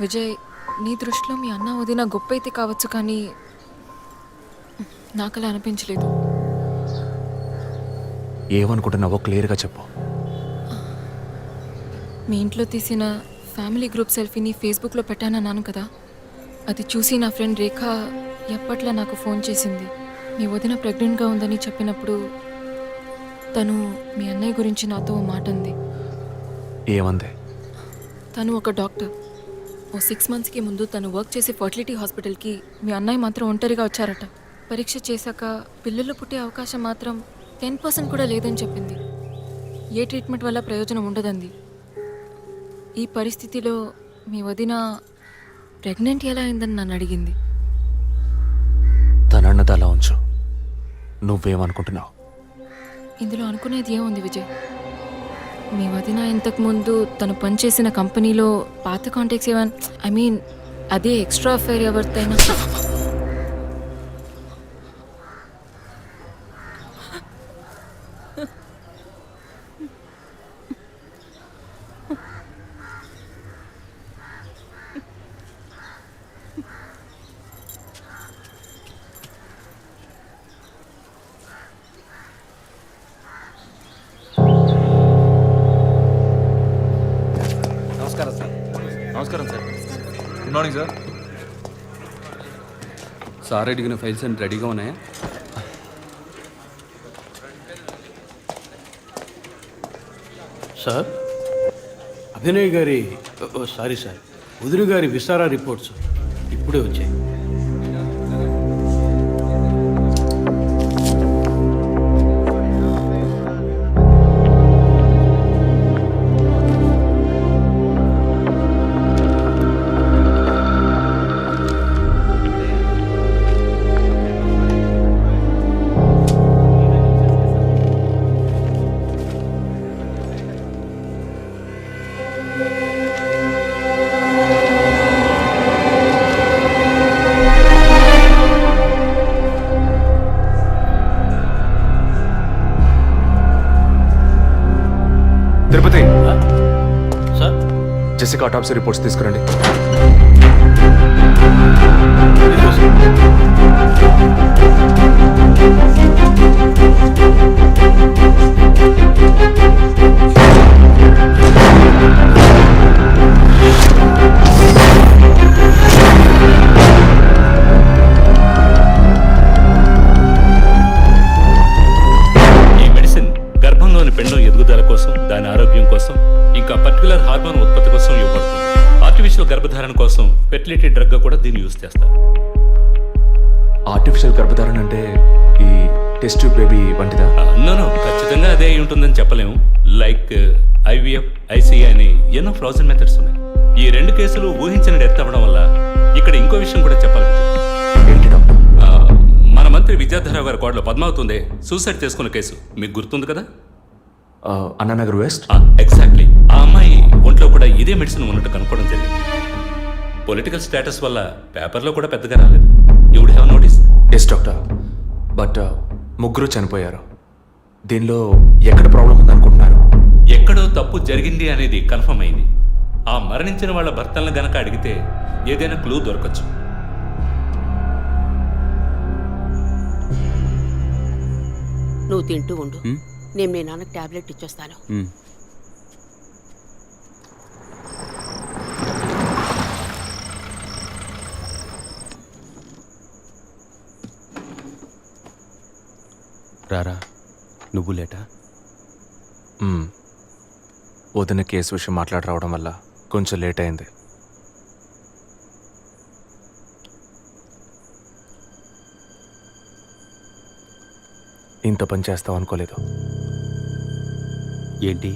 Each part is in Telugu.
విజయ్, నీ దృష్టిలో మీ అన్న వదిన గొప్ప అయితే కావచ్చు, కానీ నాకలా అనిపించలేదు. ఏమనుకుంటున్నావో క్లియర్గా చెప్పు. మీ ఇంట్లో తీసిన ఫ్యామిలీ గ్రూప్ సెల్ఫీని ఫేస్బుక్లో పెట్టానన్నాను కదా, అది చూసి నా ఫ్రెండ్ రేఖ ఎప్పట్లా నాకు ఫోన్ చేసింది. మీ వదిన ప్రెగ్నెంట్గా ఉందని చెప్పినప్పుడు తను మీ అన్నయ్య గురించి నాతో ఓ మాట అంది. ఏమంది? తను ఒక డాక్టర్. ఓ 6 monthsకి ముందు తను వర్క్ చేసే ఫర్టిలిటీ హాస్పిటల్కి మీ అన్నయ్య మాత్రం ఒంటరిగా వచ్చారట. పరీక్ష చేశాక పిల్లలు పుట్టే అవకాశం మాత్రం 10% కూడా లేదని చెప్పింది. ఏ ట్రీట్మెంట్ వల్ల ప్రయోజనం ఉండదంది. ఈ పరిస్థితిలో మీ వదిన ప్రెగ్నెంట్ ఎలా అయిందని నన్ను అడిగింది. తనన్నది అలా ఉంచు. నువ్వేమనుకుంటున్నావు? ఇందులో అనుకునేది ఏముంది విజయ్? మీ వదిన ఇంతకుముందు తను పనిచేసిన కంపెనీలో పాత కాంటాక్ట్స్ ఏమైనా అదే ఎక్స్ట్రా అఫైర్ ఎవరితైనా నమస్కారం sir. Good morning sir. Sir అడిగిన ఫైల్స్ అన్ని రెడీగా ఉన్నాయా? సార్, అభినయ్ గారి సారీ సార్, వదిన గారి విసారా రిపోర్ట్స్ ఇప్పుడే వచ్చాయి. తిరుపతి, సార్, జెసికా ఆటాప్సీ రిపోర్ట్స్ తీసుకురండి. ఈ మెడిసిన్ గర్భంలోని పిండం ఎదుగుదల కోసం, దాని ఆరోగ్యం కోసం, ఇంకా పర్టికులర్ హార్మోన్ ఉత్పత్తి కోసం ఇవ్వబడుతుంది. ఆర్టిఫిషియల్ గర్భధారణ కోసం ఫెర్టిలిటీ డ్రగ్ గా కూడా దీన్ని యూజ్ చేస్తారు. ఆర్టిఫిషియల్ గర్భధారణ అంటే ఈ టెస్ట్ ట్యూబ్ బేబీ వంటిదా? నో, ఖచ్చితంగా అదే అయి ఉంటుందని చెప్పలేము. లైక్ IVF, ICI అని ఎన్నో ఫ్రోజన్ మెథడ్స్ ఉన్నాయి. ఈ 2 కేసులు ఊహించిన డెత్ అవ్వడం వల్ల ఇక్కడ ఇంకో విషయం కూడా చెప్పాలి. ఏంటి డాక్టర్? మన మంత్రి విద్యాధరరావు గారి కోడలో పద్మావతి సూసైడ్ చేసుకున్న కేసు మీకు గుర్తుంది కదా? అన్నానగర్ వెస్ట్. ఎగ్జాక్ట్లీ. ఆ అమ్మాయి ఒంట్లో కూడా ఇదే మెడిసిన్ ఉన్నట్టు కనుక్కోవడం జరిగింది. పొలిటికల్ స్టేటస్ వల్ల పేపర్లో కూడా పెద్దగా రాలేదు. You would have notice. Yes doctor, but ముగ్గురు చనిపోయారు. దీనిలో ఎక్కడ ప్రాబ్లం ఉందనుకుంటున్నారు? ఎక్కడో తప్పు జరిగింది అనేది కన్ఫర్మ్ అయింది. ఆ మరణించిన వాళ్ళ భర్తలను గనక అడిగితే ఏదైనా క్లూ దొరకచ్చు. నువ్వు తింటూ ఉండు, నేను మీ నాన్నకు టాబ్లెట్ ఇచ్చొస్తాను. రారా, నువ్వు లేటా? వదిన కేసు విషయం మాట్లాడి రావడం వల్ల కొంచెం లేట్ అయింది. ఇంత పని చేస్తావు అనుకోలేదు. ఏంటి?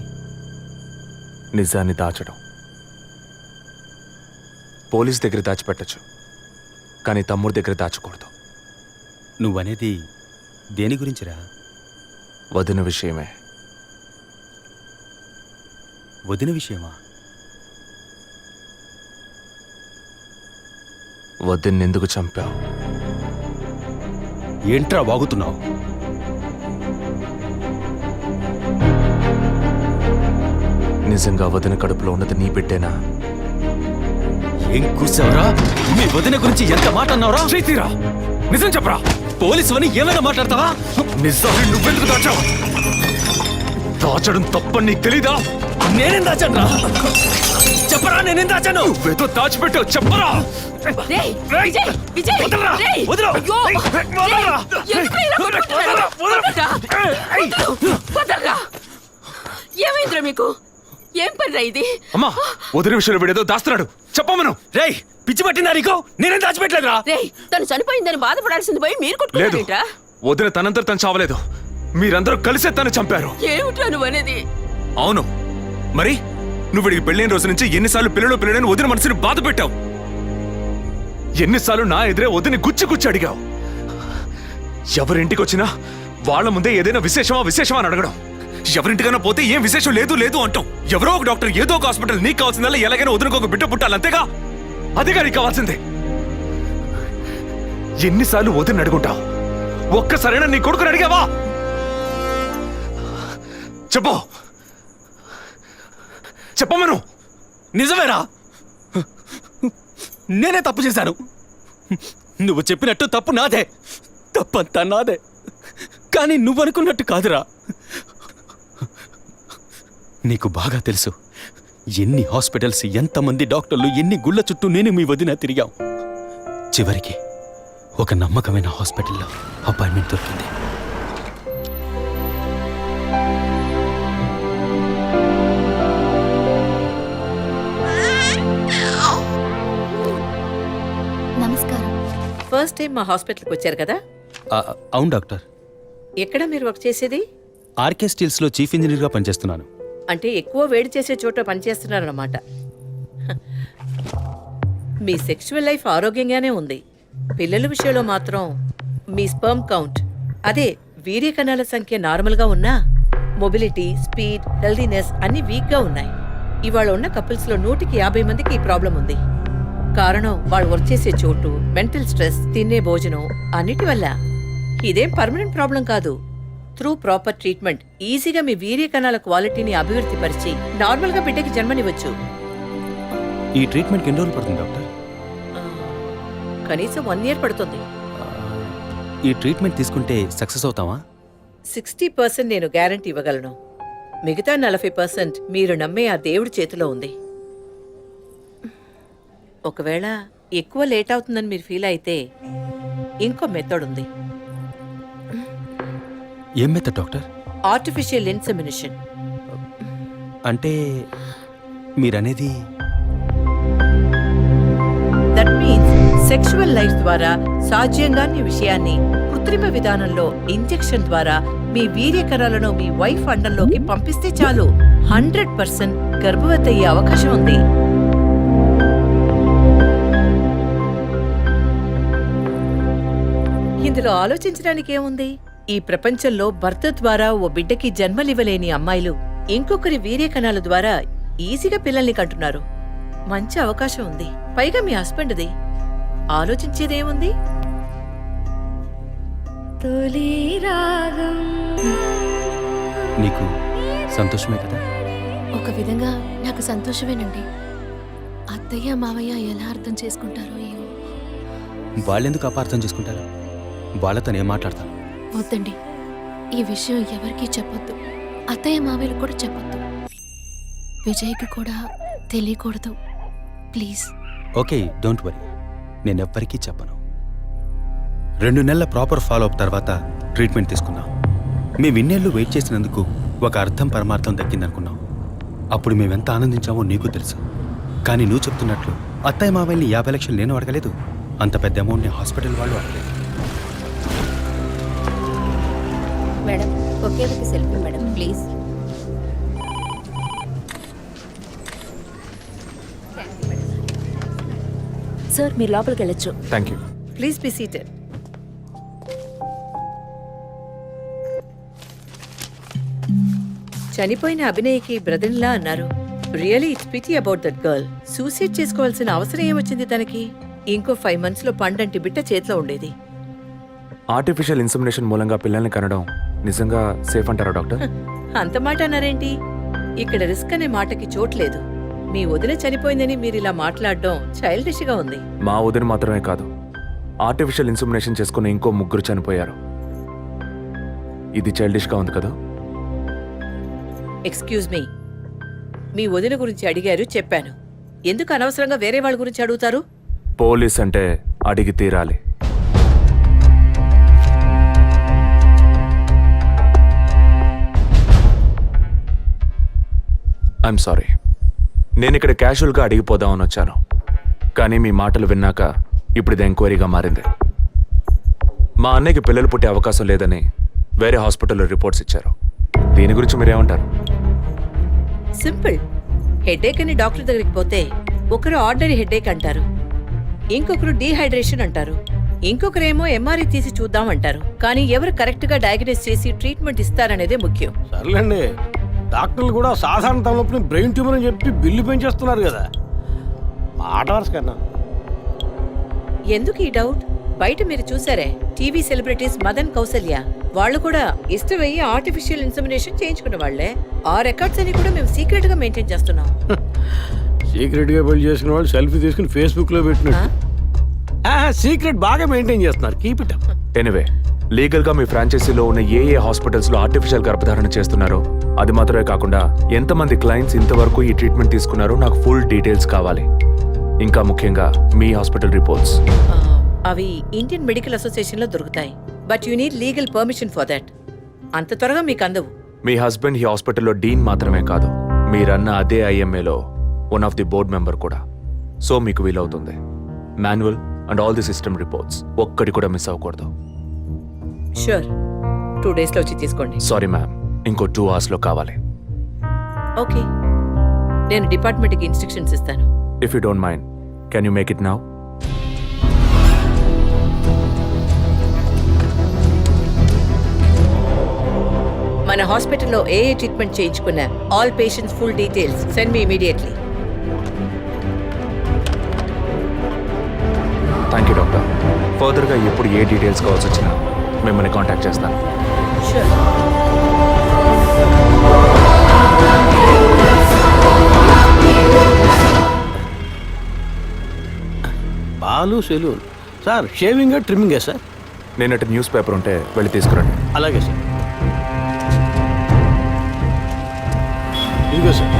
నిజాన్ని దాచడం. పోలీస్ దగ్గర దాచిపెట్టచ్చు, కానీ తమ్ముడి దగ్గర దాచకూడదు. నువ్వనేది దేని గురించిరా? వదిన విషయమే. వదిన విషయమా? వదిన్ని ఎందుకు చంపావు? ఏంట్రా వాగుతున్నావు? నిజంగా వదిన కడుపులో ఉన్నది నీ బిడ్డేనా? ఏం కూర్చావరా? మీ వదిన గురించి ఎంత మాట అన్నావురా? చేతిరా నిజం చెప్పరా. పోలీసు అని ఏమైనా మాట్లాడతావా? నిజాన్ని నువ్వెందుకు దాచావు? దాచడం తప్పని నీకు తెలీదా? నేనేం దాచాను? చెప్పరా, నేనేం దాచాను? నువ్వేదో దాచిపెట్టావు, చెప్పరా. రేయ్, విజయ్, విజయ్, వదలరా, రేయ్, వదలు. అయ్యో, వదలరా. రేయ్, ఎందుకు ఇలా కొట్టుకుంటున్నారు? వదలరా, వదలరా. ఏమైందిరా మీకు? ఏం పనిరా ఇది? అమ్మా, వదిన విషయంలో వీడేదో దాస్తున్నాడు, చెప్పమను. రేయ్, పిచ్చి పట్టిందా నీకు? నేనేం దాచిపెట్టలేదురా. రేయ్, తను చనిపోయిందని బాధపడాల్సింది పోయి మీరు లేదు, కొట్టుకుంటారేంట్రా? వదిన తనంతట తను చావలేదు. మీరందరూ కలిసే తను చంపారు. ఏమిట్రా నువ్వు అనేది? అవును, మరి నువ్వు వీడికి పెళ్ళైన రోజు నుంచి ఎన్నిసార్లు పిల్లడని వదిన మనసుని బాధ పెట్టావు? ఎన్నిసార్లు నా ఎదురే వదిని గుచ్చి అడిగావు? ఎవరింటికి వచ్చినా వాళ్ళ ముందే ఏదైనా విశేషమా అని అడగడం. ఎవరింటికైనా పోతే ఏం విశేషం లేదు అంటాం. ఎవరో ఒక డాక్టర్, ఏదో ఒక హాస్పిటల్, నీకు కావాల్సిందల్లా ఎలాగైనా వదినకు ఒక బిడ్డ పుట్టాలి, అంతేగా? అదేగా నీకు కావాల్సిందే. ఎన్నిసార్లు వదిన అడుగుంటావు? ఒక్కసారైనా నీ కొడుకుని అడిగావా? చెప్పమను. నిజమేరా, నేనే తప్పు చేశాను. నువ్వు చెప్పినట్టు తప్పు నాదే, తప్పంతా నాదే. కానీ నువ్వు అనుకున్నట్టు కాదురా. నీకు బాగా తెలుసు ఎన్ని హాస్పిటల్స్, ఎంతమంది డాక్టర్లు, ఎన్ని గుళ్ళ చుట్టూ నేను మీ వదిన తిరిగాం. చివరికి ఒక నమ్మకమైన హాస్పిటల్లో అపాయింట్మెంట్ దొరికింది. నమస్కారం. ఫస్ట్ టైం మా హాస్పిటల్కి వచ్చారు కదా? అవును డాక్టర్. ఎక్కడ మీరు వర్క్ చేసేది? ఆర్కే స్టీల్స్లో చీఫ్ ఇంజనీర్గా పనిచేస్తున్నాను. అంటే ఎక్కువ వేడి చేసే చోట పనిచేస్తున్నారన్నమాట. మీ సెక్షువల్ లైఫ్ ఆరోగ్యంగానే ఉంది. పిల్లల విషయంలో మాత్రం మీ స్పర్మ్ కౌంట్, అదే వీర్య కణాల సంఖ్య నార్మల్గా ఉన్నా మొబిలిటీ, స్పీడ్, హెల్దీనెస్ అన్ని వీక్గా ఉన్నాయి. ఇవాళ ఉన్న కపుల్స్లో 150 మందికి ఈ ప్రాబ్లం ఉంది. కారణం వాళ్ళు వర్క్ చేసే చోటు, మెంటల్ స్ట్రెస్, తినే భోజనం అన్నిటి వల్ల. ఇదేం పర్మనెంట్ ప్రాబ్లం కాదు. త్రూ ప్రాపర్ ట్రీట్మెంట్ ఈజీగా మీ వీర్య కణాల క్వాలిటీని అభివృద్ధి పరిచి నార్మల్గా బిడ్డకి జన్మనివ్వచ్చు. ఈ ట్రీట్మెంట్కి ఎన్ని రోజులు పడుతుంది డాక్టర్? కనీసం 1 year పడుతుంది. ఈ ట్రీట్మెంట్ తీసుకుంటే సక్సెస్ అవుతావా? 60% నేను గ్యారంటీ ఇవ్వగలను. మిగతా 40% మీరు నమ్మే ఆ దేవుడి చేతిలో ఉంది. ఒకవేళ ఎక్కువ లేట్ అవుతుందని మీరు ఫీల్ అయితే ఇంకో మెథడ్ ఉంది. ఏం మెథడ్ డాక్టర్? Artificial insemination. అంటే మీరనేది? దట్ మీన్స్ సెక్షువల్ లైఫ్ ద్వారా సాధ్యంగాని విషయాన్ని కృత్రిమ విధానంలో ఇంజెక్షన్ ద్వారా మీ వీర్య కణాలను మీ వైఫ్ అండంలోకి పంపిస్తే చాలు 100% గర్భవతి అయ్యే అవకాశం ఉంది. ఇందులో ఆలోచించడానికి ఏముంది? ఈ ప్రపంచంలో భర్త ద్వారా ఓ బిడ్డకి జన్మలివ్వలేని అమ్మాయిలు ఇంకొకరి వీర్య కణాల ద్వారా ఈజీగా పిల్లల్ని కంటున్నారు. మంచి అవకాశం ఉంది. పైగా మీ హస్బెండ్ది. ఆలోచించేదేముంది? నీకు సంతోషమే కదా? ఒక విధంగా నాకు సంతోషమేనండి. అత్తయ్య మావయ్య ఎలా అర్థం చేసుకుంటారో ఏమో. వాళ్ళెందుకు అపార్థం చేసుకుంటారు? వాళ్ళతో నేను మాట్లాడతాను. వద్దండి, ఈ విషయం ఎవరికీ చెప్పొద్దు. అత్తయ్య మావయ్యలు కూడా చెప్పొద్దు. విజయ్కి కూడా తెలియకూడదు, ప్లీజ్. ఓకే, డోంట్ వరీ, నేనెవ్వరికీ చెప్పను. 2 నెలల ప్రాపర్ ఫాలో అప్ తర్వాత ట్రీట్మెంట్ తీసుకున్నాం. మేము ఇన్నేళ్ళు వెయిట్ చేసినందుకు ఒక అర్థం పరమార్థం దక్కిందనుకున్నాం. అప్పుడు మేమెంత ఆనందించామో నీకు తెలుసు. కానీ నువ్వు చెప్తున్నట్లు అత్తయ్య మావయ్యని 50 లక్షలు నేను అడగలేదు, అంత పెద్ద అమౌంట్ని హాస్పిటల్ వాళ్ళు అడగలేదు. మేడం, ఒకే ఒక సెల్ఫీ మేడం, ప్లీజ్. సార్, మీరు లోపలికి వెళ్ళొచ్చు. Thank you. Please be seated. చనిపోయిన అభినయకి బ్రదర్లా అన్నారు. Really it's pity about that girl. Suicide చేసుకోవాల్సిన అవసరం ఏమొచ్చింది తనకి? ఇంకో 5 monthsలో పండంటి బిడ్డ చేతిలో ఉండేది. ఆర్టిఫిషియల్ ఇన్సెమినేషన్ మూలంగా పిల్లల్ని కనడం నిజంగా సేఫ్ అంటారా డాక్టర్? అంత మాట అన్నారేంటి? ఇక్కడ రిస్క్ అనే మాటకి చోట్లేదు. మీ వదిన చనిపోయిందని మీరు ఇలా మాట్లాడడం చైల్డిష్ గా ఉంది. మా వదిన మాత్రమే కాదు, ఆర్టిఫిషియల్ ఇన్సమినేషన్ చేసుకున్న ఇంకో 3 చనిపోయారు. ఇది చైల్డిష్గా ఉంది కదా? ఎక్స్క్యూజ్ మీ, మీ వదిన గురించి అడిగారు, చెప్పాను. ఎందుకు అనవసరంగా వేరే వాళ్ళ గురించి అడుగుతారు? పోలీస్ అంటే అడిగి తీరాలి. ఐఎమ్ సారీ, నేను ఇక్కడ క్యాజువల్గా అడిగిపోదామని వచ్చాను. కానీ మీ మాటలు విన్నాక ఇప్పుడు ఇది ఎంక్వైరీగా మారింది. మా అన్నయ్యకి పిల్లలు పుట్టే అవకాశం లేదని వేరే హాస్పిటల్లో రిపోర్ట్స్ ఇచ్చారు. దీని గురించి మీరేమంటారు? సింపుల్. హెడేక్ అని డాక్టర్ దగ్గరికి పోతే ఒకరు ఆర్డినరీ హెడేక్ అంటారు, ఇంకొకరు డీహైడ్రేషన్ అంటారు, ఇంకొకరేమో ఎంఆర్ఐ తీసి చూద్దాం అంటారు. కానీ ఎవరు కరెక్ట్ గా డయాగ్నోస్ చేసి ట్రీట్మెంట్ ఇస్తారనేదే ముఖ్యం. సర్లేండి, డాక్టర్లు కూడా సాధారణ తలనొప్పిని బ్రెయిన్ ట్యూమర్ అని చెప్పి బిల్లు పెంచేస్తున్నారు కదా. మాట వరుస కన్నా. ఎందుకు ఈ డౌట్? బయట మీరు చూసారే, టీవీ సెలబ్రిటీస్ మదన్ కౌసల్య వాళ్ళు కూడా ఇష్టమయ్యి ఆర్టిఫిషియల్ ఇన్సమినేషన్ చేయించుకున్న వాళ్లే. ఆ రికార్డ్స్ అని కూడా మేము సీక్రెట్ గా మెయింటైన్ చేస్తున్నాం. సీక్రెట్ గా పెళ్లి చేసుకున్న వాళ్ళు సెల్ఫీ తీసుకుని ఫేస్బుక్ లో పెట్టినట్టు సీక్రెట్ బాగా మెయింటైన్ చేస్తున్నారు. Keep it up. Anyway, legal గా మీ ఫ్రాంచైజీలో ఉన్న ఏ హాస్పిటల్స్ లో ఆర్టిఫిషియల్ గర్భధారణ చేస్తున్నారో, అది మాత్రమే కాకుండా ఎంతమంది క్లయింట్స్ ఇంతవరకు ఈ ట్రీట్మెంట్ తీసుకున్నారో నాకు ఫుల్ డీటెయిల్స్ కావాలి. ఇంకా ముఖ్యంగా మీ హాస్పిటల్ రిపోర్ట్స్. అవి ఇండియన్ మెడికల్ అసోసియేషన్ లో దొరుకుతాయి. But you need legal permission for that. అంత త్వరగా మీకు అందవు. మీ హస్బెండ్ ఈ హాస్పిటల్లో డీన్ మాత్రమే కాదు, మీరన్న అదే ఐఎంఏలో one of the board member కూడా. సో మీకు వీలవుతుంది. Manual and all the system reports ఒక్కటి కూడా మిస్ అవ్వకూడదు. షూర్, 2 days లో వచ్చి తీసుకోండి. సారీ మ్యామ్, ఇంకో 2 hours లో కావాలి. ఓకే, నేను డిపార్ట్మెంట్కి ఇన్స్ట్రక్షన్స్ ఇస్తాను. If you don't mind, can you make it now? మన హాస్పిటల్లో ఏ ట్రీట్మెంట్ చేయించుకున్నా all patients full details send me immediately. Thank you doctor. ఫర్దర్గా ఎప్పుడు ఏ డీటెయిల్స్ కావాల్సి వచ్చినా మిమ్మల్ని కాంటాక్ట్ చేస్తాను. Sure. Balu saloon sir. Shaving ట్రిమ్మింగే సార్? నేనటి న్యూస్ పేపర్ ఉంటే వెళ్ళి తీసుకురండి. అలాగే సార్. ఇదిగో సార్.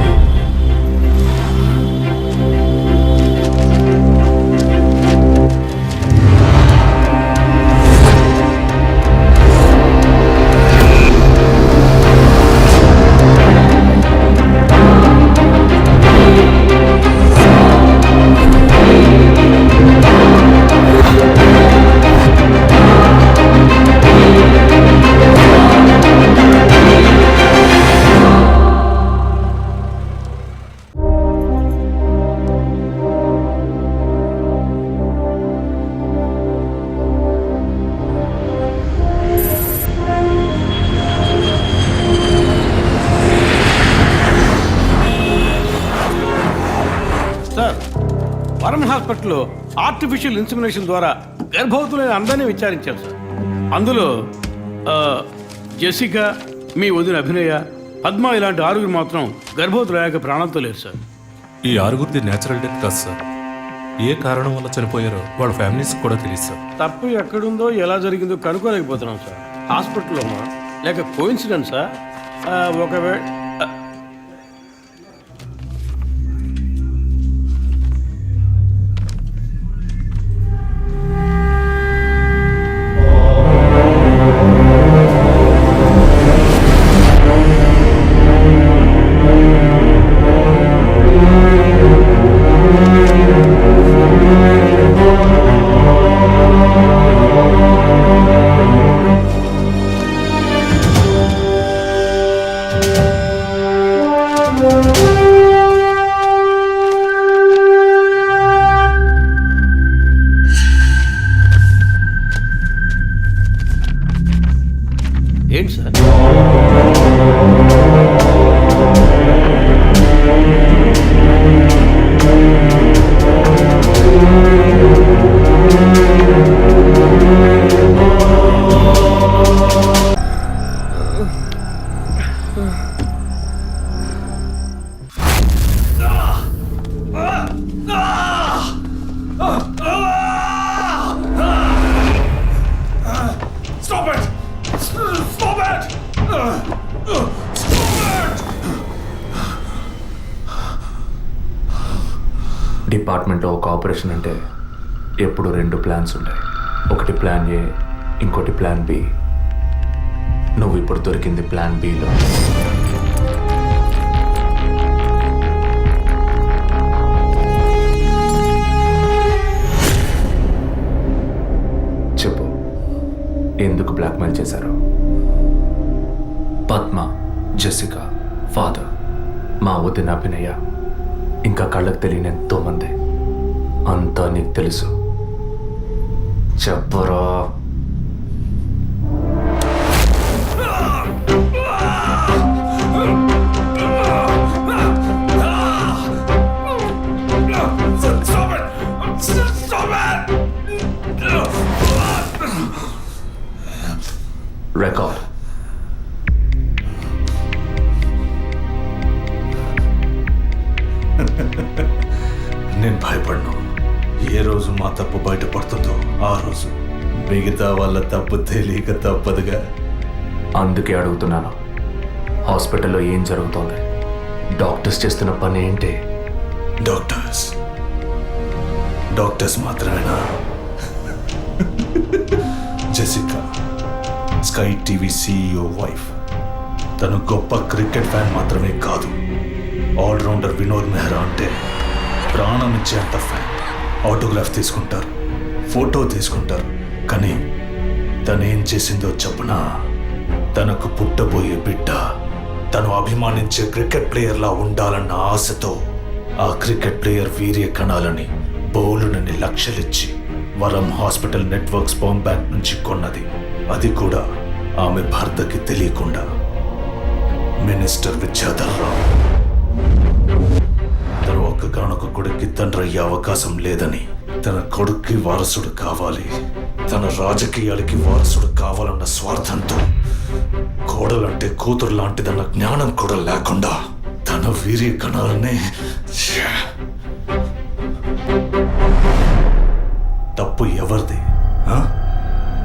వరం హాస్పిటల్లో ఆర్టిఫిషియల్ ఇన్సమినేషన్ ద్వారా గర్భవతులైన అందరినీ విచారించారు సార్. అందులో జెసికా, మీ వదిన అభినయ, పద్మ ఇలాంటి 6 మాత్రం గర్భవతులయ్యాక ప్రాణంతో లేరు సార్. ఈ 6 నేచురల్ డెత్ కాదు సార్. ఏ కారణం వల్ల చనిపోయారో వాళ్ళ ఫ్యామిలీస్ కూడా తెలియదు సార్. తప్పు ఎక్కడుందో ఎలా జరిగిందో కనుక్కోలేకపోతున్నాం సార్. హాస్పిటల్లోనా లేక కోఇన్సిడెన్సా? ఒకవేళ డిపార్ట్మెంట్లో ఒక ఆపరేషన్ అంటే ఎప్పుడు 2 ప్లాన్స్ ఉంటాయి. ఒకటి ప్లాన్ ఏ, ఇంకోటి ప్లాన్ బి. నువ్వు ఇప్పుడు దొరికింది ప్లాన్ బిలో. చెప్పు, ఎందుకు బ్లాక్మెయిల్ చేశారు? పద్మ, జెసికా, ఫాదర్, మా వదిన అభినయ, ఇంకా కళ్ళకు తెలియని ఎంతో మంది. అంతా నీకు తెలుసు. చెప్పరా. రికార్డ్. నేను భయపడను. ఏ రోజు మా తప్పు బయటపడుతుందో ఆ రోజు మిగతా వాళ్ళ తప్పు తెలియక తప్పదుగా. అందుకే అడుగుతున్నాను, హాస్పిటల్లో ఏం జరుగుతోంది? డాక్టర్స్ చేస్తున్న పని ఏంటి? డాక్టర్స్ మాత్రమేనా? Jessica, sky TV CEO wife. తను గొప్ప క్రికెట్ ఫ్యాన్ మాత్రమే కాదు, ఆల్రౌండర్ వినోద్ మెహ్రా అంటే ప్రాణం ఇచ్చేంత ఫ్యాన్. ఆటోగ్రాఫ్ తీసుకుంటారు, ఫోటో తీసుకుంటారు. కానీ తనేం చేసిందో చెప్పనా? తనకు పుట్టబోయే బిడ్డ తను అభిమానించే క్రికెట్ ప్లేయర్లా ఉండాలన్న ఆశతో ఆ క్రికెట్ ప్లేయర్ వీర్య కణాలని బౌలునని లక్షలిచ్చి వరం హాస్పిటల్ నెట్వర్క్ స్పర్మ్ బ్యాంక్ నుంచి కొన్నది. అది కూడా ఆమె భర్తకి తెలియకుండా. మినిస్టర్ విద్యాధర్ రావు తను ఒక్కగానొక్క కొడుక్కి తండ్రి అయ్యే అవకాశం లేదని, తన కొడుక్కి వారసుడు కావాలి, తన రాజకీయాలకి వారసుడు కావాలన్న స్వార్థంతో, కోడలంటే కూతురు లాంటిదన్న జ్ఞానం కూడా లేకుండా తన వీర్య కణాలనే. తప్పు ఎవరిది?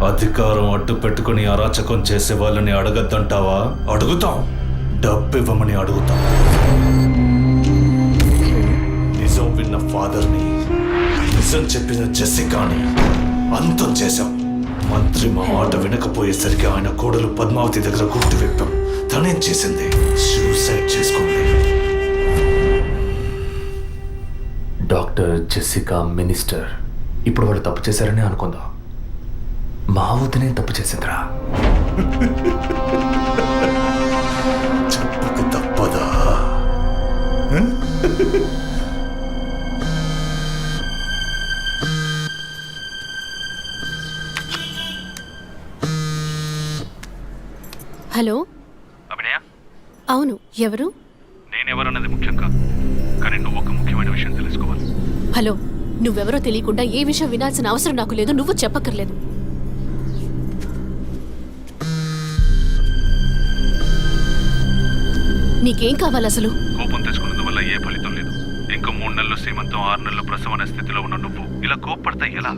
అధికారం అడ్డు పెట్టుకుని అరాచకం చేసే వాళ్ళని అడగద్దంటావా? అడుగుతాం. డబ్బు ఇవ్వమని అడుగుతాం. నిజం విన్న ఫాదర్ని, నిజం చెప్పిన జెసికాని అంతం చేశాం. మంత్రి మా మాట వినకపోయేసరికి ఆయన కోడలు పద్మావతి దగ్గర గుర్తు విప్పాం. తనేం చేసింది? సూసైడ్ చేసుకుంది. డాక్టర్, జెసికా, మినిస్టర్, ఇప్పుడు వాళ్ళు తప్పు చేశారని అనుకుందాం. మా వదినే తప్పు చేసిందిరా. చెప్పక తప్పదా? హలో, అభినయ, అవును, ఎవరు? నేనెవరన్నది ముఖ్యం కాదు, కానీ నువ్వు ఒక ముఖ్యమైన విషయం తెలుసుకోవాలి. హలో, నువ్వెవరో తెలియకుండా ఏ విషయం వినాల్సిన అవసరం నాకు లేదు. నువ్వు చెప్పక్కర్లేదు. నీకేం కావాలి అసలు? కోపం తెచ్చుకున్నందువల్ల ఏ ఫలితం లేదు. ఇంకో 3 నెలలు సీమంతం, 6 నెలలు ప్రసవం అనే స్థితిలో ఉన్న నువ్వు ఇలా కోప్పడతా ఎలా?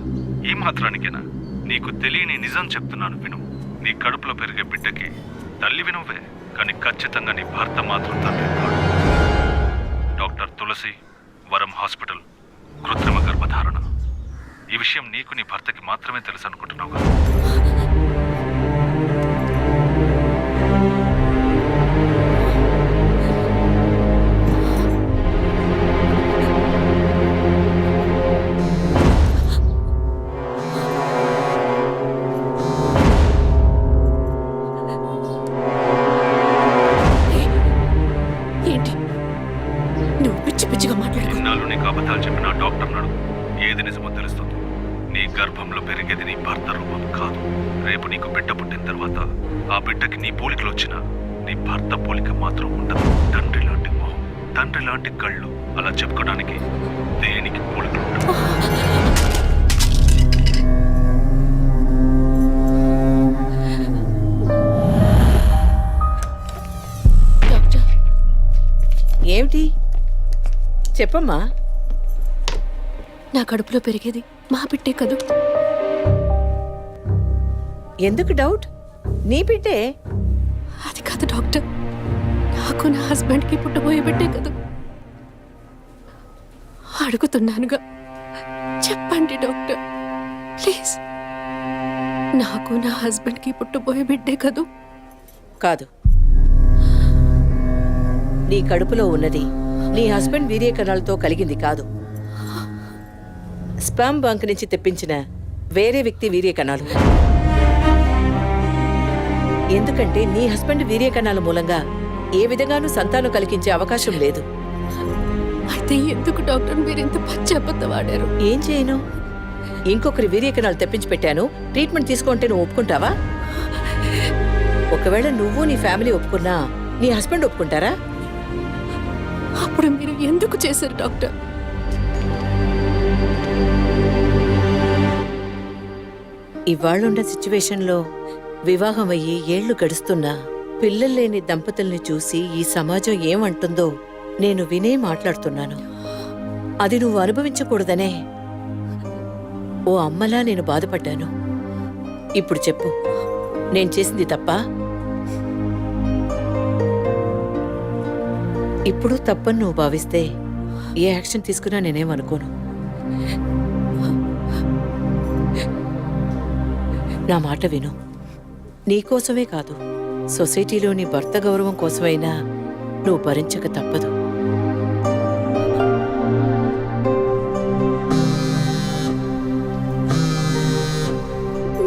ఈ మాత్రానికేనా? నీకు తెలియని నిజం చెప్తున్నాను, విను. నీ కడుపులో పెరిగే బిడ్డకి తల్లివి నువ్వే, కానీ ఖచ్చితంగా నీ భర్త మాత్రం తండ్రి కాడు. డాక్టర్ తులసి, వరం హాస్పిటల్, కృత్రిమ గర్భధారణ. ఈ విషయం నీకు నీ భర్తకి మాత్రమే తెలుసు అనుకుంటున్నావు కదా? ఏంటి నువ్వు పిచ్చి పిచ్చిగా మాట్లాడుకో. ఇన్నాళ్ళు నీకు అబద్ధాలు చెప్పిన డాక్టర్ నాడు ఏది నిజమో తెలుస్తుంది. నీ గర్భంలో పెరిగేది నీ భర్త రూపం కాదు. రేపు నీకు బిడ్డ పుట్టిన తర్వాత ఆ బిడ్డకి నీ పోలికలు వచ్చినా నీ భర్త పోలిక మాత్రం ఉండదు. తండ్రి లాంటి మొహం, తండ్రి లాంటి కళ్ళు, అలా చెప్పుకోవడానికి దేనికి పోలికలు ఉండవు. డాక్టర్, ఏమిటి చెప్పమ్మా? నా కడుపులో పెరిగేది మా బిడ్డే కదూ. ఎందుకు డౌట్? నీ బిడ్డే. అది కాదు డాక్టర్, నాకు నా హస్బెండ్కి పుట్టబోయే బిడ్డే కదూ. ఆ అడుగుతున్నానుగా, చెప్పండి డాక్టర్ ప్లీజ్. నాకు నా హస్బెండ్కి పుట్టబోయే బిడ్డే కదూ. కాదు, నీ కడుపులో ఉన్నది నీ హస్బెండ్ వీర్య కణాలతో కలిగింది కాదు, స్పర్మ్ బంక్ నుంచి తెప్పించిన వేరే వ్యక్తి వీర్య కణాలు. ఎందుకంటే నీ హస్బెండ్ వీర్య కణాల మూలంగా ఏ విధంగానూ సంతానం కలిగించే అవకాశం లేదు. అయితే ఎందుకు డాక్టర్ మీరు ఇంత పచ్చబద్ధ వాడారు? ఏం చేయను, ఇంకొకరి వీర్య కణాలు తెప్పించి పెట్టాను, ట్రీట్మెంట్ తీసుకుంటే నువ్వు ఒప్పుకుంటావా? ఒకవేళ నువ్వు నీ ఫ్యామిలీ ఒప్పుకున్నా నీ హస్బెండ్ ఒప్పుకుంటారా? అప్పుడు మీరు ఎందుకు చేశారు డాక్టర్? ఇవాళ్ళున్న సిచ్యువేషన్లో వివాహం అయ్యి ఏళ్లు గడుస్తున్నా పిల్లలు లేని దంపతుల్ని చూసి ఈ సమాజం ఏమంటుందో నేను వినే మాట్లాడుతున్నాను. అది నువ్వు అనుభవించకూడదనే ఓ అమ్మలా నేను బాధపడ్డాను. ఇప్పుడు చెప్పు, నేను చేసింది తప్పా? ఇప్పుడు తప్పని నువ్వు భావిస్తే ఏ యాక్షన్ తీసుకున్నా నేనేమనుకోను. నా మాట విను. నీకోసమే కాదు, సొసైటీలోని భర్త గౌరవం కోసమైనా నువ్వు భరించక తప్పదు.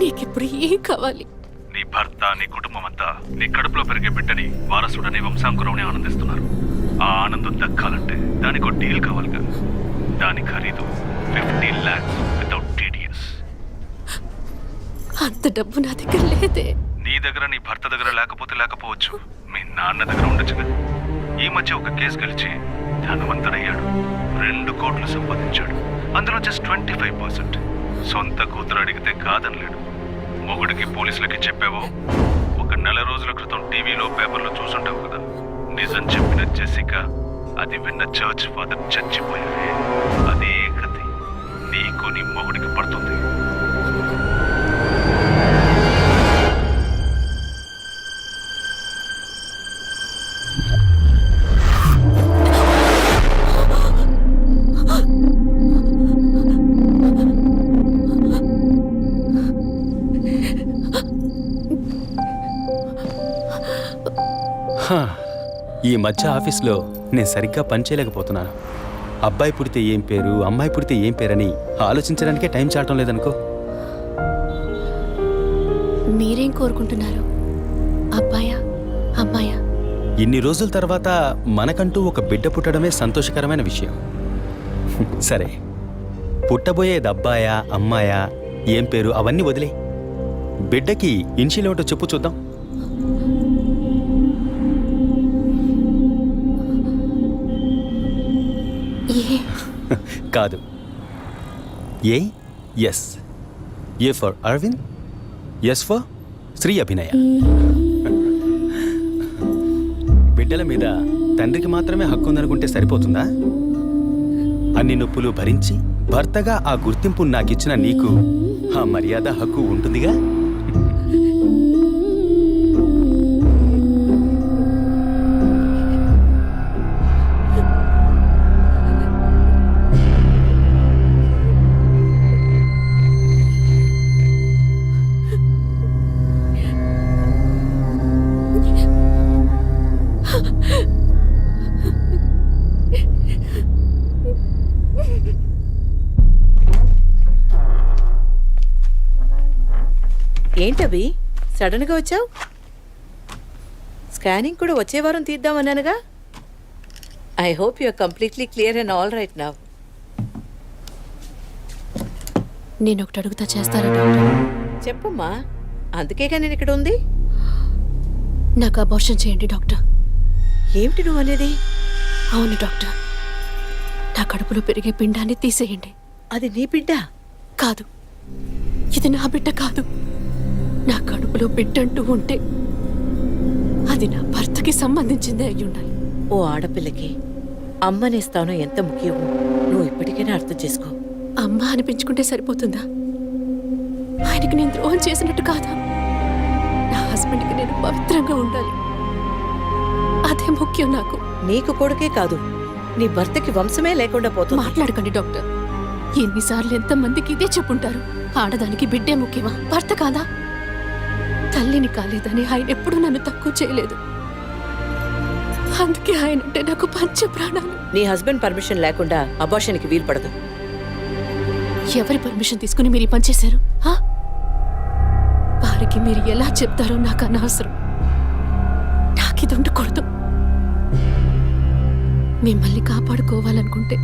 నీకిప్పుడు ఏం కావాలి? నీ భర్త, నీ కుటుంబం అంతా నీ కడుపులో పెరిగే బిడ్డని వారసుడని వంశాంకురమని ఆనందిస్తున్నారు. ఆ ఆనందం దక్కాలంటే దానికి ఒక డీల్ కావాలిగా. దాని ఖరీదు 15 lakhs వితౌట్ టీడీఎస్. అంత డబ్బు నా దగ్గర లేదే. నీ దగ్గర, నీ భర్త దగ్గర లేకపోవచ్చు, మీ నాన్న దగ్గర ఉండొచ్చుగా. ఈ మధ్య ఒక కేసు గెలిచి ధనవంతుడయ్యాడు, 2 కోట్లు సంపాదించాడు. అందులో జస్ట్ 25%. సొంత కూతురు అడిగితే కాదనలేడు. మొగుడికి పోలీసులకి చెప్పావో, ఒక నెల రోజుల క్రితం టీవీలో పేపర్లో చూసుంటావు కదా. నిజం చెప్పిన జెసికా, అది విన్న చర్చ్ ఫాదర్ చచ్చిపోయారే. అదే కథ నీకు నీ మొగుడికి పడుతుంది. ఈ మధ్య ఆఫీస్లో నేను సరిగ్గా పనిచేయలేకపోతున్నాను. అబ్బాయి పుడితే ఏం పేరు, అమ్మాయి పుడితే ఏం పేరని ఆలోచించడానికే టైం చాలటం లేదనుకో. మీరేం కోరుకుంటున్నారు? అబ్బాయా అమ్మాయా? ఇన్ని రోజుల తర్వాత మనకంటూ ఒక బిడ్డ పుట్టడమే సంతోషకరమైన విషయం. సరే, పుట్టబోయేది అబ్బాయా అమ్మాయా, ఏం పేరు అవన్నీ వదిలే. బిడ్డకి ఇన్షియల్ ఏమిటో చెప్పు చూద్దాం. కాదు, A S. A for Arvind, S for Shri Abhinaya. బిడ్డల మీద తండ్రికి మాత్రమే హక్కు ఉందనుకుంటే సరిపోతుందా? అన్ని నొప్పులు భరించి భర్తగా ఆ గుర్తింపు నాకిచ్చిన నీకు ఆ మర్యాద, హక్కు ఉంటుందిగా. ఏంటవి సడన్ గా వచ్చావు? స్కానింగ్ కూడా వచ్చే వారం తీద్దామన్నానుగా. I hope you are completely clear and all right now. నేను ఒకటి అడుగుతా, చేస్తారా డాక్టర్? చెప్పమ్మా, అందుకేగా నేను ఇక్కడ ఉంది. నాకు అబార్షన్ చేయండి డాక్టర్. ఏమిటి నువ్వు అనేది? అవును డాక్టర్, నా కడుపులో పెరిగే పిండాన్ని తీసేయండి. అది నీ బిడ్డ కాదు, ఇది నా బిడ్డ కాదు. నా కడుపులో బిడ్డంటూ ఉంటే అది నా భర్తకి సంబంధించిందే అయి ఉండాలి. ఓ ఆడపిల్లకి అమ్మనే స్థానం ఎంత ముఖ్యమో నువ్వు ఇప్పటికైనా అర్థం చేసుకో. అమ్మ అనిపించుకుంటే సరిపోతుందా? ఆయనకి నేను ద్రోహం చేసినట్టు కాదా? నా హస్బెండ్కి నేను పవిత్రంగా ఉండాలి, అదే ముఖ్యం నాకు. నీకు కొడుకే కాదు, నీ భర్తకి వంశమే లేకుండా పోతుంది. మాట్లాడకండి డాక్టర్. ఎన్నిసార్లు ఎంతమందికి ఇదే చెప్పుంటారు. ఆడదానికి బిడ్డే ముఖ్యమా, భర్త కాదా? తల్లిని కాలేదని ఆయన ఎప్పుడూ నన్ను తక్కువ చేయలేదు. అందుకే ఆయన అంటే నాకు పంచ ప్రాణాలు. నీ హస్బెండ్ పర్మిషన్ లేకుండా అబార్షన్కి వీలు పడదు. ఎవరి పర్మిషన్ తీసుకుని మీరు ఈ పని చేశారు? ఆ? వారికి మీరు ఎలా చెప్తారో నాకు అనవసరం. నాకిది ఉండకూడదు. మిమ్మల్ని కాపాడుకోవాలనుకుంటే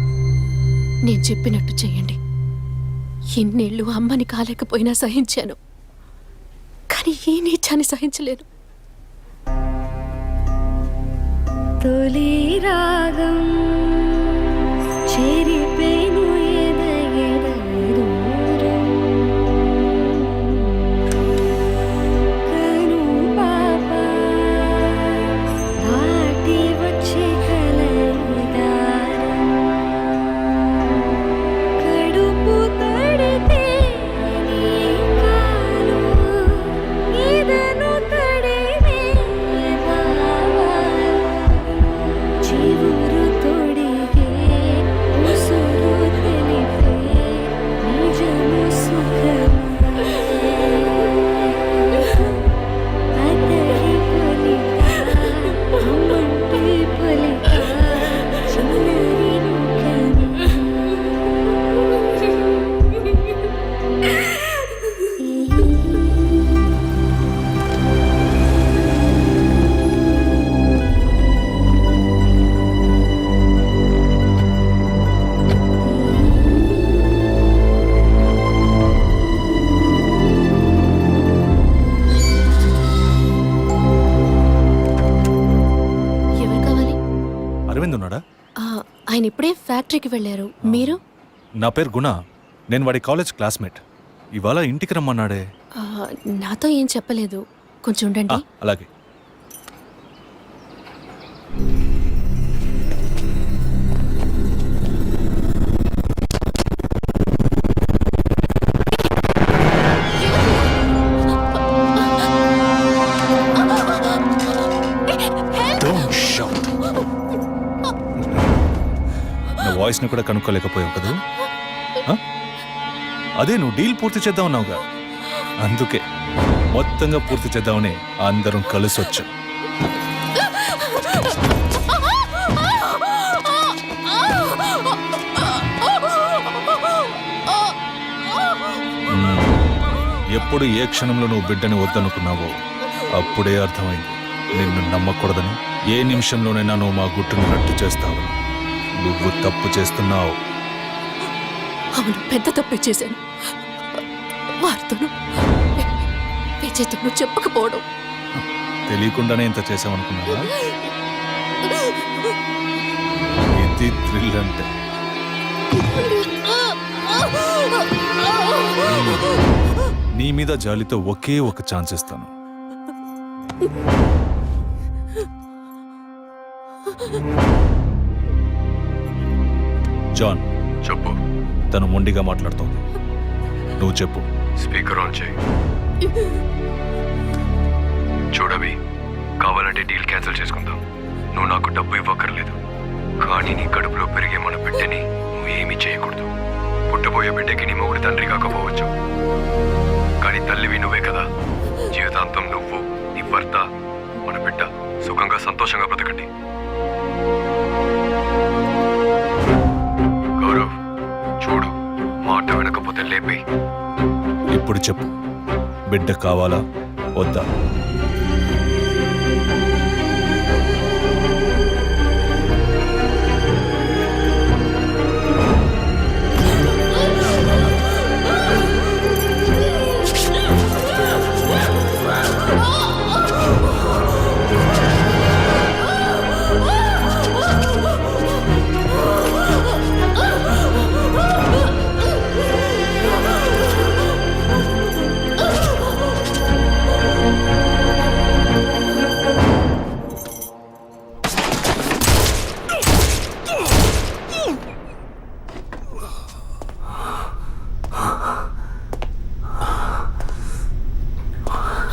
నేను చెప్పినట్టు చెయ్యండి. ఇన్నేళ్ళు అమ్మని కాలేకపోయినా సహించాను, కానీ ఈ నీచాన్ని సహించలేను. తొలి రాగం చెరిపేను ఎదగెదూరం. కను పాప దాటి వచ్చే కలయిదారం. కడుపు తడితే నీ కాలు ఇదను తడిమే బావా. చివురు తొడిగే ఉసురు తెలిపే నిజము సుఖమే. అతడి పొలిక అమ్మంటి పొలిక చిన్నరి ఎవరు కావాలి? అరవింద్ ఉన్నాడా? ఆయన ఇప్పుడే ఫ్యాక్టరీకి వెళ్ళారు. మీరు? నా పేరు గుణ. నేను వాడి కాలేజ్ క్లాస్మేట్. ఇవాళ ఇంటికి రమ్మన్నాడే. నాతో ఏం చెప్పలేదు. కొంచెం ఉండండి. అలాగే. Don't shout. నా వాయిస్ని కూడా కనుక్కోలేకపోయావు కదా? అదే నువ్వు డీల్ పూర్తి చేద్దాం అన్నావుగా, అందుకే మొత్తంగా పూర్తి చేద్దామని అందరం కలిసి వచ్చాం. ఎప్పుడు ఏ క్షణంలో నువ్వు బిడ్డని వద్దనుకున్నావో అప్పుడే అర్థమైంది నిన్ను నమ్మకూడదని. ఏ నిమిషంలోనైనా నువ్వు మా గుట్టును రట్టు చేస్తావు. నువ్వు తప్పు చేస్తున్నావు. అవును, పెద్ద తప్పే చేశాను. వారితోనూ విజయ్తోనూ చెప్పకపోవడం. తెలియకుండానే ఇంత చేసామనుకున్నావా? ఇది థ్రిల్ అంటే. నీ మీద జాలితో ఒకే ఒక ఛాన్స్ ఇస్తాను. జాన్, చెప్పు. తను మొండిగా మాట్లాడుతోంది. నువ్వు చెప్పు. స్పీకర్ ఆన్ చేయి. చూడవి, కావాలంటే డీల్ క్యాన్సిల్ చేసుకుందాం. నువ్వు నాకు డబ్బు ఇవ్వక్కర్లేదు, కానీ నీ కడుపులో పెరిగే మన బిడ్డని నువ్వు ఏమీ చేయకూడదు. పుట్టబోయే బిడ్డకి నీ మొగుడు తండ్రి కాకపోవచ్చు, కానీ తల్లివి నువ్వే కదా. జీవితాంతం నువ్వు, నీ భర్త, మన బిడ్డ సుఖంగా సంతోషంగా బ్రతకండి. గౌరవ్, చూడు, మాట వినకపోతే లేపే. ఇప్పుడు చెప్పు, బిడ్డ కావాలా వద్దా?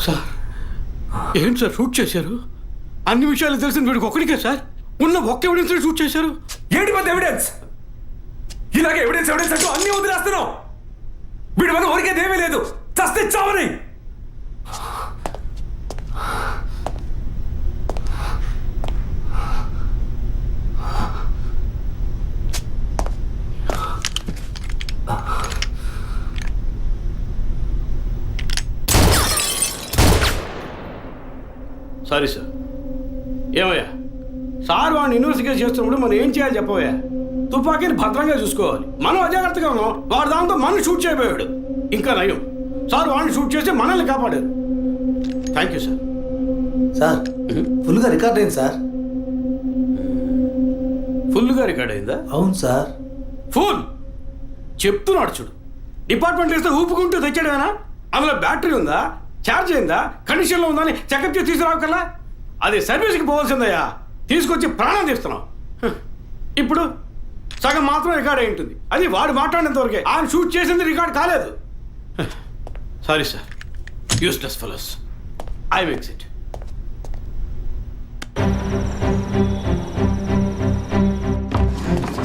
సార్, ఏంటి సార్ షూట్ చేశారు? అన్ని విషయాలు తెలిసిన వీడికి ఒక్కడికే సార్? ఉన్న ఒక్క ఎవిడెన్స్ షూట్ చేశారు. ఏంటి పెద్ద ఎవిడెన్స్? ఇలాగే ఎవిడెన్స్ ఎవిడెన్స్ అంటూ అన్ని వదిలేస్తున్నావు. వీడి వల్ల ఊరికేదేమీ లేదు, చస్తే చావని. Sorry sir. ఏమయ్యా, సార్ వాడిని ఇన్వెస్టిగేట్ చేస్తున్నప్పుడు మనం ఏం చేయాలి చెప్పవయ్యా? తుపాకీని భద్రంగా చూసుకోవాలి. మనం అజాగ్రత్తగా ఉన్నాం, వాడు దాంతో మనం షూట్ చేయబోయాడు. ఇంకా నయం, సార్ వాడిని షూట్ చేసి మనల్ని కాపాడారు. Thank you sir. సార్ ఫుల్గా రికార్డ్ అయింది సార్. ఫుల్గా రికార్డ్ అయిందా? అవును సార్. ఫుల్ చెప్తున్నాడు చూడు. డిపార్ట్మెంట్ ఇస్తే ఊపుకుంటూ తెచ్చాడేనా? అందులో బ్యాటరీ ఉందా, ఛార్జ్ అయిందా, కండిషన్లో ఉందా అని చెకప్ చేసి తీసుకురావకల్లా. అది సర్వీస్కి పోవాల్సిందయ్యా, తీసుకొచ్చి ప్రాణం తీస్తున్నాం. ఇప్పుడు సగం మాత్రం రికార్డ్ అయి ఉంటుంది. అది వాడు మాట్లాడినంత వరకే, ఆయన షూట్ చేసింది రికార్డ్ కాలేదు. Sorry sir, useless fellows. I makes it.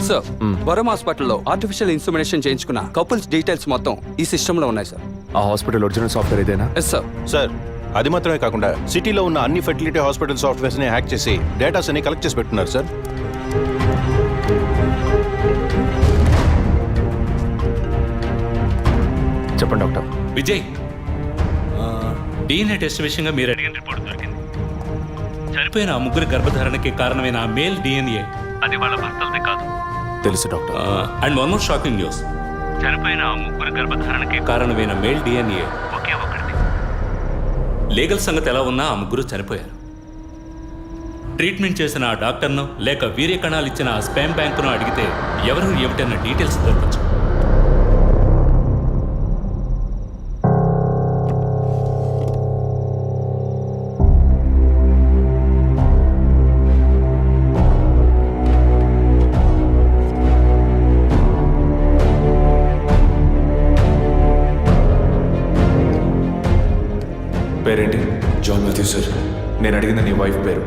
Sir, వరం హాస్పిటల్లో ఆర్టిఫిషియల్ ఇన్సూమినేషన్ చేయించుకున్న కపుల్స్ డీటెయిల్స్ మొత్తం ఈ సిస్టంలో ఉన్నాయి సార్. ఆ హాస్పిటల్ ఒరిజినల్ సాఫ్ట్వేర్ ఇదేనా? Yes sir. సార్, అది మాత్రమే కాకుండా సిటీలో ఉన్న అన్ని ఫెర్టిలిటీ హాస్పిటల్ సాఫ్ట్వేర్స్ని హ్యాక్ చేసి డేటాస్ అన్ని కలెక్ట్ చేసి పెట్టున్నారు సార్. చెప్పండి డాక్టర్. విజయ్, డిఎన్ఏ టెస్ట్ విషయంగా మీరు అడిగిన రిపోర్ట్ దొరికింది. చనిపోయిన ఆ ముగ్గురు గర్భధారణకి కారణమైన ఆ మేల్ డిఎన్ఏ అది వాళ్ళ భర్తలది కాదు. తెలుసు doctor. And one more shocking news, చనిపోయిన ఆ ముగ్గురు గర్భధారణకి కారణమైన మేల్ డిఎన్ఏ ఒకే ఒకటిది. లీగల్ సంగతి ఎలా ఉన్నా ఆ ముగ్గురు చనిపోయారు. ట్రీట్మెంట్ చేసిన ఆ డాక్టర్ను లేక వీర్య కణాలు ఇచ్చిన ఆ స్పామ్ బ్యాంకును అడిగితే ఎవరు ఏమిటన్న డీటెయిల్స్ దొరకచ్చు. పేరేంటి? John Mathew sir. నేను అడిగిన నీ వైఫ్ పేరు?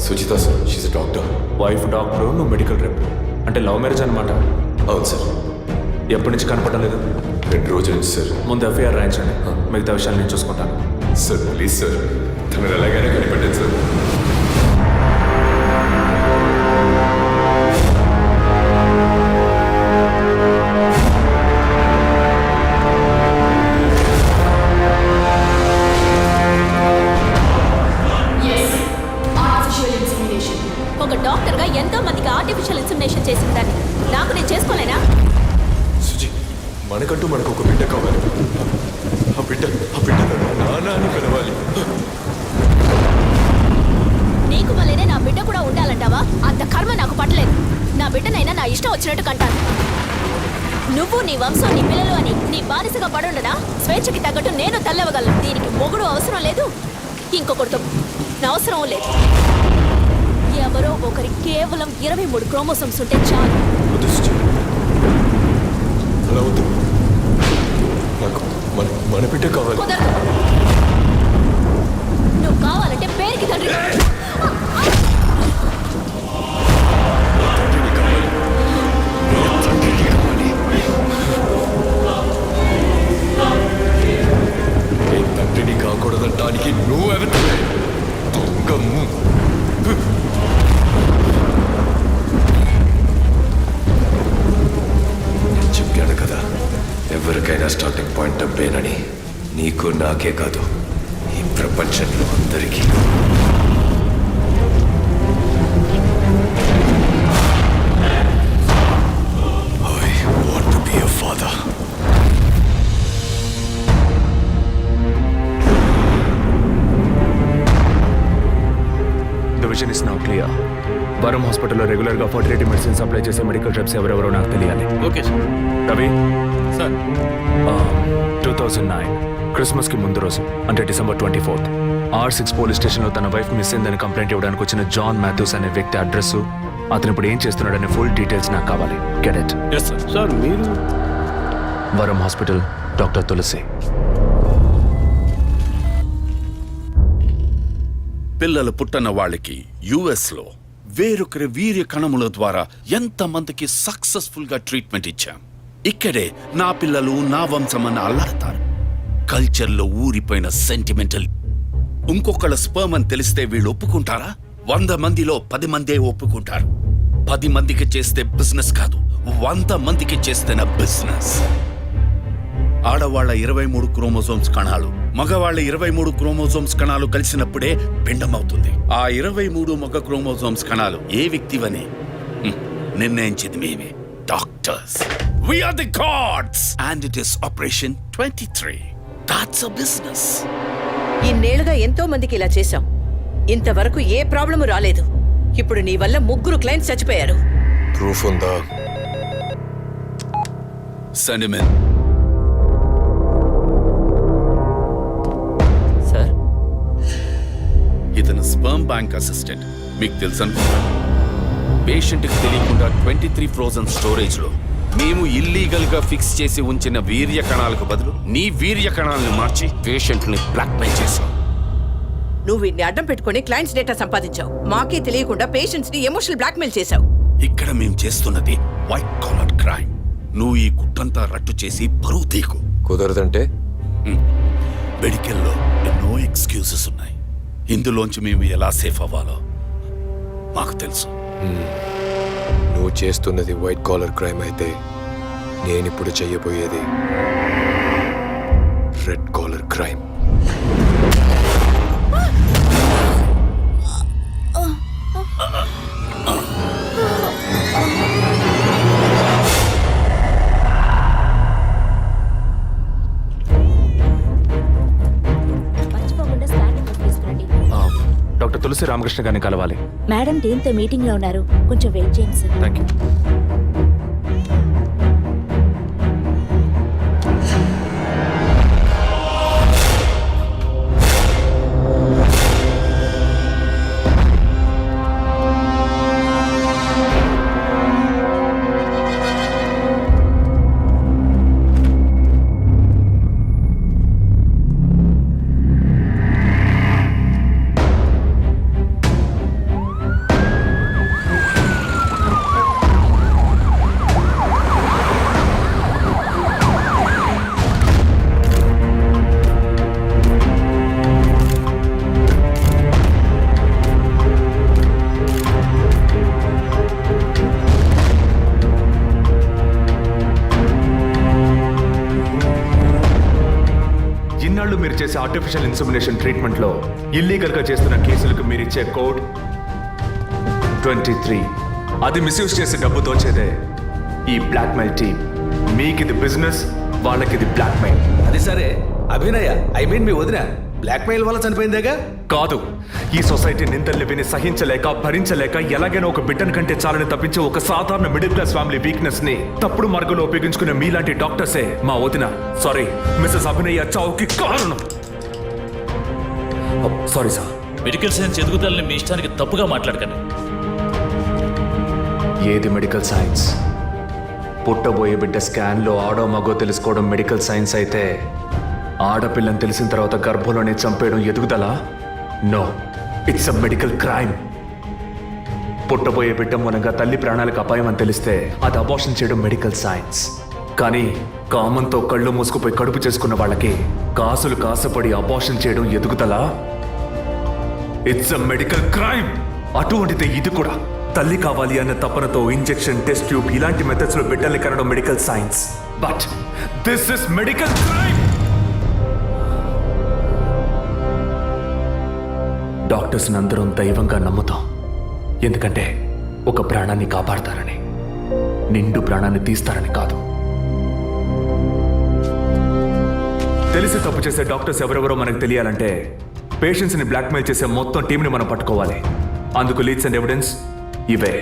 Suchitha sir, she's a doctor. Wife doctor, నువ్వు మెడికల్ రెప్. అంటే లవ్ మ్యారేజ్ అనమాట. అవును సార్. ఎప్పటి నుంచి కనపడడం లేదు? 2 రోజుల నుంచి సార్. ముందు ఎఫ్ఐఆర్ రాయించండి, మిగతా విషయాలు నేను చూసుకుంటాను. సార్ ప్లీజ్ సార్, తను ఎలాగైనా కనిపెట్టండి సార్. ఒక డాక్టర్గా ఎంతో మందికి ఆర్టిఫిషియల్ ఇన్సెమినేషన్ చేసిన దాన్ని నాకు నేను చేసుకోలేనా? సుజీ, మనకంటూ మనకు ఒక బిడ్డ కావాలి. ఆ బిడ్డ నాన్న అని పిలవాలి. నీకు వల్లనే నా బిడ్డ కూడా ఉండాలంటావా? అంత కర్మ నాకు పట్టలేదు. నా బిడ్డనైనా నా ఇష్టం వచ్చినట్టు కంటాను. నువ్వు నీ వంశం నీ పిల్లలు అని నీ బానిసగా పడుండదా? స్వేచ్ఛకి తగ్గట్టు నేను తల్లవగలను. దీనికి మొగుడు అవసరం లేదు, ఇంకొకరితో నా అవసరం లేదు. ఎవరో ఒకరి కేవలం 23 క్రోమోసోమ్స్ ఉంటే చాలు. అలా వద్దు, నాకు మన బిడ్డ కావాలి. కుదరదు. నువ్వు కావాలంటే పేరుకి తండ్రి. తండ్రిని కాకూడదంటానికి నువ్వెవతలే దొంగము. చెప్పాను కదా, ఎవరికైనా స్టార్టింగ్ పాయింట్ డబ్బేనని. నీకు నాకే కాదు, ఈ ప్రపంచంలో అందరికీ. I want to be a father. The vision is now clear. వరం హాస్పిటల్లో రెగ్యులర్గా ఫర్టిలిటీ మెడిసిన్ సప్లై చేసే మెడికల్ రెప్స్ ఎవరెవరో నాకు తెలియాలి. Okay sir. రవి సార్, 2009 క్రిస్మస్కి ముందు రోజు, అంటే December 24th, R6 పోలీస్ స్టేషన్లో తన వైఫ్ మిస్ అయిందని కంప్లైంట్ ఇవ్వడానికి వచ్చిన జాన్ మాథ్యూస్ అనే వ్యక్తి అడ్రస్, అతను ఇప్పుడు ఏం చేస్తున్నాడనే ఫుల్ డీటెయిల్స్ నాకు కావాలి. Get it? Yes sir. Sir మీరు? వరం హాస్పిటల్, డాక్టర్ తులసి. పిల్లలు పుట్టన వాళ్ళకి యుఎస్లో వేరొకరి వీర్య కణముల ద్వారా ఎంతమందికి సక్సెస్ఫుల్ గా ట్రీట్మెంట్ ఇచ్చాం. ఇక్కడే నా పిల్లలు నా వంశమని అల్లాడతారు. కల్చర్లో ఊరిపోయిన సెంటిమెంటల్. ఇంకొకళ్ళ స్పర్మ్ అని తెలిస్తే వీళ్ళు ఒప్పుకుంటారా? 100 మందిలో 10 మందే ఒప్పుకుంటారు. 10 మందికి చేస్తే బిజినెస్ కాదు, 100 మందికి చేస్తేనే బిజినెస్. ఆడవాళ్ల 23 క్రోమోజోమ్స్ కణాలు, మగవాళ్ల 23 క్రోమోజోమ్స్ కణాలు కలిసినప్పుడే పిండమవుతుంది. ఆ 23 మగ క్రోమోజోమ్స్ కణాలు ఏ వ్యక్తివని నిర్ణయించేది మేమే, doctors. We are the gods and it is Operation 23. That's a business. ఇన్నేళ్లుగా ఎంతో మందికి ఇలా చేశాం. ఇంతవరకు ఏ ప్రాబ్లము రాలేదు. ఇప్పుడు నీ వల్ల 3 క్లయింట్స్ చచ్చిపోయారు. ప్రూఫ్ ఉందా? సెంటిమెంట్ సార్, ఇతను స్పర్మ్ బ్యాంక్ అసిస్టెంట్. మీకు తెలుసు అనుకుంటాను. పేషెంట్కి తెలియకుండా 23 ఫ్రోజన్ స్టోరేజ్ లో మేము ఇల్లీగల్ గా ఫిక్స్ చేసి ఉంచిన వీర్య కణాలకు బదులు నీ వీర్య కణాలను మార్చి పేషెంట్ ని బ్లాక్మెయిల్ చేశావు. నువ్వు వీటిని అడ్డం పెట్టుకుని క్లయింట్స్ డేటా సంపాదించావు. మాకే తెలియకుండా పేషెంట్స్ ని ఎమోషనల్ బ్లాక్మెయిల్ చేశావు. ఇక్కడ మేము చేస్తున్నది వైట్ కాలర్ క్రైమ్. నువ్వు ఈ కుట్టంతా రట్టు చేసి పరువు తీకు. కుదరదంటే? మెడికల్లో ఎన్నో ఎక్స్క్యూజెస్ ఉన్నాయి. ఇందులోంచి మేము ఎలా సేఫ్ అవ్వాలో మాకు తెలుసు. నువ్వు చేస్తున్నది వైట్ కాలర్ క్రైమ్ అయితే నేనిప్పుడు చెయ్యబోయేది రెడ్ కాలర్ క్రైమ్. మర్చిపోకుండా స్కానింగ్ తీసుకురండి. డాక్టర్ తులసి రామకృష్ణ గారిని కలవాలి. మేడం టీంతో మీటింగ్ లో ఉన్నారు, కొంచెం వెయిట్ చేయండి సార్. Thank you. ఇన్నాళ్ళు మీరు చేసే ఆర్టిఫిషియల్ ఇన్సెమినేషన్ ట్రీట్మెంట్ లో ఇల్లీగల్ గా చేస్తున్న కేసులకు మీరిచ్చే కోడ్ 23. అది మిస్యూజ్ చేసి డబ్బు దోచేదే ఈ బ్లాక్మెయిల్ టీమ్. మీకు ఇది బిజినెస్, వాళ్ళకి ఇది బ్లాక్మెయిల్. అది సరే అభినయ, మీ వదిన బ్లాక్మెయిల్ వల్ల చనిపోయిందేగా? కాదు, ఈ సొసైటీ నిందల్ని విని సహించలేక భరించలేక ఎలాగైనా ఒక బిడ్డను కంటే చాలని తప్పించే ఒక సాధారణ మిడిల్ క్లాస్ ఫ్యామిలీ వీక్నెస్ ని తప్పుడు మార్గంలో ఉపయోగించుకునే మీలాంటి డాక్టర్సే మా వదిన, సారీ మిస్సెస్ అభినయ చావుకి కారణం. Sorry sir. మెడికల్ సైన్స్ ఎదుగుదలని మీ ఇష్టానికి తప్పుగా మాట్లాడకండి. ఏది మెడికల్ సైన్స్? పుట్టబోయే బిడ్డ స్కాన్లో ఆడో మగో తెలుసుకోవడం మెడికల్ సైన్స్ అయితే, ఆడపిల్లని తెలిసిన తర్వాత గర్భంలోనే చంపేయడం ఎదుగుదల? No, it's a medical crime. పుట్టబోయే బిడ్డ మూలంగా తల్లి ప్రాణాలకు అపాయం అని తెలిస్తే అది అబార్షన్ చేయడం మెడికల్ సైన్స్. కానీ కామంతో కళ్ళు మూసుకుపోయి కడుపు చేసుకున్న వాళ్ళకి కాసులు కాసపడి అబార్షన్ చేయడం ఎదుగుదల? It's a medical crime. అటువంటిదే ఇది కూడా. తల్లి కావాలి అన్న తపనతో ఇంజెక్షన్, టెస్ట్ ట్యూబ్ ఇలాంటి మెథడ్స్ లో బిడ్డల్ని కనడం medical science. But this is medical crime. Doctors అందరం దైవంగా నమ్ముతాం, ఎందుకంటే ఒక ప్రాణాన్ని కాపాడతారని, నిండు ప్రాణాన్ని తీస్తారని కాదు. తెలిసి తప్పు చేసే డాక్టర్స్ ఎవరెవరో మనకు తెలియాలంటే పేషెంట్స్ని బ్లాక్మెయిల్ చేసే మొత్తం టీంని మనం పట్టుకోవాలి. అందుకు లీడ్స్ అండ్ ఎవిడెన్స్ ఇవే.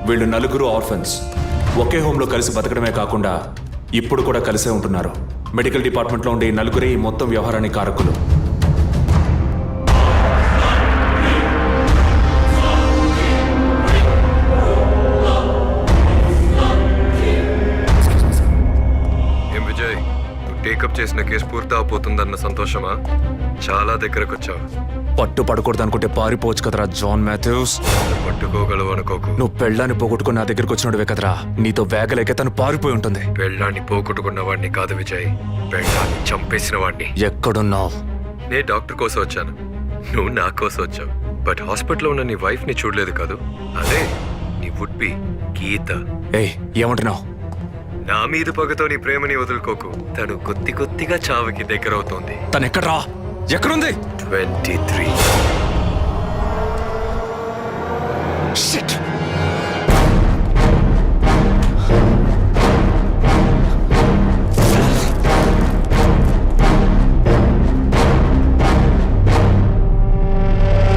వీళ్ళు 4 ఆర్ఫన్స్. ఒకే హోమ్లో కలిసి బతకడమే కాకుండా ఇప్పుడు కూడా కలిసే ఉంటున్నారు. మెడికల్ డిపార్ట్మెంట్లో ఉండే ఈ 4 ఈ మొత్తం వ్యవహారానికి కారకులు. ఏం విజయ్, నువ్వు టేకప్ చేసిన కేసు పూర్తి అవబోతుందన్న సంతోషమా? చాలా దగ్గరకు వచ్చావు. పట్టు పడకూడదు అనుకుంటే పారిపోవచ్చు కదరా జాన్ మాథ్యూస్. పట్టుకోగలవు అనుకోకు. నువ్వు పెళ్ళాన్ని పోగొట్టుకుని నా దగ్గరికి వచ్చినోడువే కదరా. నీతో వేగలేక తను పారిపోయి ఉంటుంది. పెళ్ళాన్ని పోగొట్టుకున్న వాడిని కాదు విజయ్, పెళ్ళాన్ని చంపేసిన వాడిని. ఎక్కడున్నావు? నేను డాక్టర్ కోసం వచ్చాను, నువ్వు నా కోసం వచ్చావు. బట్ హాస్పిటల్లో ఉన్న నీ వైఫ్ ని చూడలేదు కాదు, అదే నీ వుడ్ బి గీత. ఏయ్, ఏమంటున్నావు? నా మీద పగతో నీ ప్రేమని వదులుకోకు. తను కొద్దిగా చావుకి దగ్గర అవుతోంది. తను ఎక్కడ్రా? ఎక్కడుంది? 23